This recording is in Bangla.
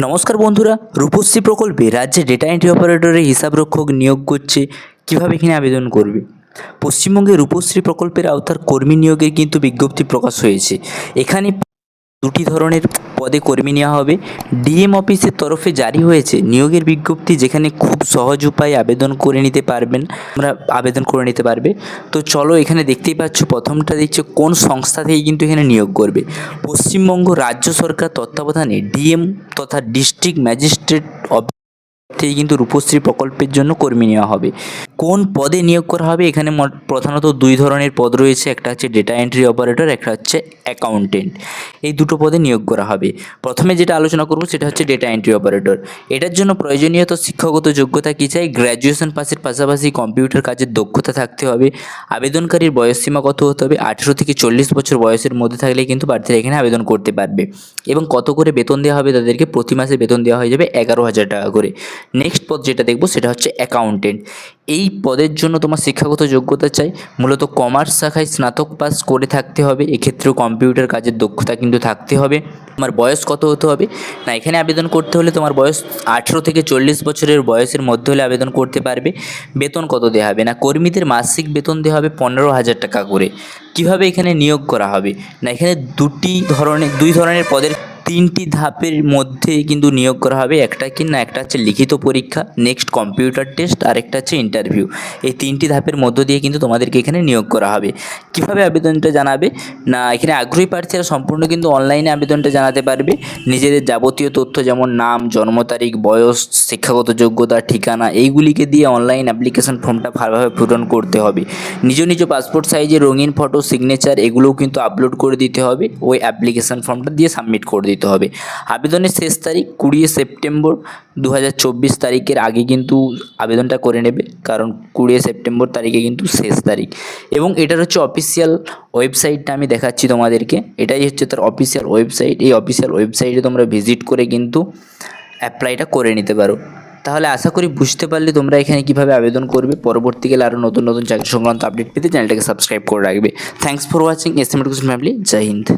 নমস্কার বন্ধুরা, রূপশ্রী প্রকল্পে রাজ্যে ডেটা এন্ট্রি অপারেটরের হিসাবরক্ষক নিয়োগ করছে। কীভাবে এখানে আবেদন করবে? পশ্চিমবঙ্গে রূপশ্রী প্রকল্পের আওতার কর্মী নিয়োগের কিন্তু বিজ্ঞপ্তি প্রকাশ হয়েছে। এখানে দুটি ধরনের পদে কর্মী নেওয়া হবে। ডিএম অফিসের তরফে জারি হয়েছে নিয়োগের বিজ্ঞপ্তি, যেখানে খুব সহজ উপায়ে আবেদন করে নিতে পারবেন, আমরা আবেদন করে নিতে পারবে। তো চলো, এখানে দেখতেই পাচ্ছ প্রথমটা দিচ্ছে কোন সংস্থা থেকে কিন্তু এখানে নিয়োগ করবে। পশ্চিমবঙ্গ রাজ্য সরকার তত্ত্বাবধানে ডিএম তথা ডিস্ট্রিক্ট ম্যাজিস্ট্রেট থেকে কিন্তু রূপশ্রী প্রকল্পের জন্য কর্মী নেওয়া হবে। কোন পদে নিয়োগ করা হবে? এখানে প্রধানত দুই ধরনের পদ রয়েছে, একটা হচ্ছে ডেটা এন্ট্রি অপারেটর, একটা হচ্ছে অ্যাকাউন্টেন্ট। এই দুটো পদে নিয়োগ করা হবে। প্রথমে যেটা আলোচনা করব সেটা হচ্ছে ডেটা এন্ট্রি অপারেটর। এটার জন্য প্রয়োজনীয়ত শিক্ষাগত যোগ্যতা কী চাই? গ্র্যাজুয়েশন পাসের পাশাপাশি কম্পিউটার কাজের দক্ষতা থাকতে হবে। আবেদনকারীর বয়সসীমা কত হতে হবে? 18 থেকে 40 বছর বয়সের মধ্যে থাকলে কিন্তু প্রার্থীরা এখানে আবেদন করতে পারবে। এবং কত করে বেতন দেওয়া হবে তাদেরকে? প্রতি মাসে বেতন দেওয়া হয়ে যাবে 11,000 টাকা করে। নেক্সট পদ যেটা দেখব সেটা হচ্ছে অ্যাকাউন্টেন্ট। এই পদের জন্য তোমার শিক্ষাগত যোগ্যতা চাই, মূলত কমার্স শাখায় স্নাতক পাস করে থাকতে হবে। এক্ষেত্রেও কম্পিউটার কাজের দক্ষতা কিন্তু থাকতে হবে। তোমার বয়স কত হতে হবে? না, এখানে আবেদন করতে হলে তোমার বয়স 18 থেকে 40 বছরের বয়সের মধ্যে হলে আবেদন করতে পারবে। বেতন কত দেওয়া হবে? না, কর্মীদের মাসিক বেতন দেওয়া হবে 15,000 টাকা করে। কীভাবে এখানে নিয়োগ করা হবে? না, এখানে দুই ধরনের পদের 3টি ধাপের মধ্যে কিন্তু নিয়োগ করা হবে। একটা হচ্ছে লিখিত পরীক্ষা, নেক্সট কম্পিউটার টেস্ট, আর একটা হচ্ছে ইন্টারভিউ। এই 3টি ধাপের মধ্য দিয়ে কিন্তু তোমাদেরকে এখানে নিয়োগ করা হবে। কিভাবে আবেদনটা জানাবে? না, এখানে আগ্রহী প্রার্থীরা সম্পূর্ণ কিন্তু অনলাইনে আবেদনটা জানাতে পারবে। নিজেদের যাবতীয় তথ্য যেমন নাম, জন্ম তারিখ, বয়স, শিক্ষাগত যোগ্যতা, ঠিকানা, এইগুলিকে দিয়ে অনলাইন অ্যাপ্লিকেশন ফর্মটা ভালোভাবে পূরণ করতে হবে। নিজ পাসপোর্ট সাইজের রঙিন ফটো, সিগনেচার এগুলোও কিন্তু আপলোড করে দিতে হবে। ওই অ্যাপ্লিকেশন ফর্মটা দিয়ে সাবমিট করে দিতে হবে। আবেদনের শেষ তারিখ 20 সেপ্টেম্বর 2024 তারিখের আগে কিন্তু আবেদনটা করে নেবে, কারণ 20 সেপ্টেম্বর তারিখে কিন্তু শেষ তারিখ। এবং এটার হচ্ছে অফিসিয়াল ওয়েবসাইটটা আমি দেখাচ্ছি তোমাদেরকে। এটাই হচ্ছে তার অফিসিয়াল ওয়েবসাইট। এই অফিসিয়াল ওয়েবসাইটে তোমরা ভিজিট করে কিন্তু অ্যাপ্লাইটা করে নিতে পারো। তাহলে আশা করি বুঝতে পারলে তোমরা এখানে কীভাবে আবেদন করবে। পরবর্তীকালে আরও নতুন চাকরি সংক্রান্ত আপডেট পেতে চ্যানেলটাকে সাবস্ক্রাইব করে রাখবে। Thanks for watching. S M education family. জয় হিন্দ।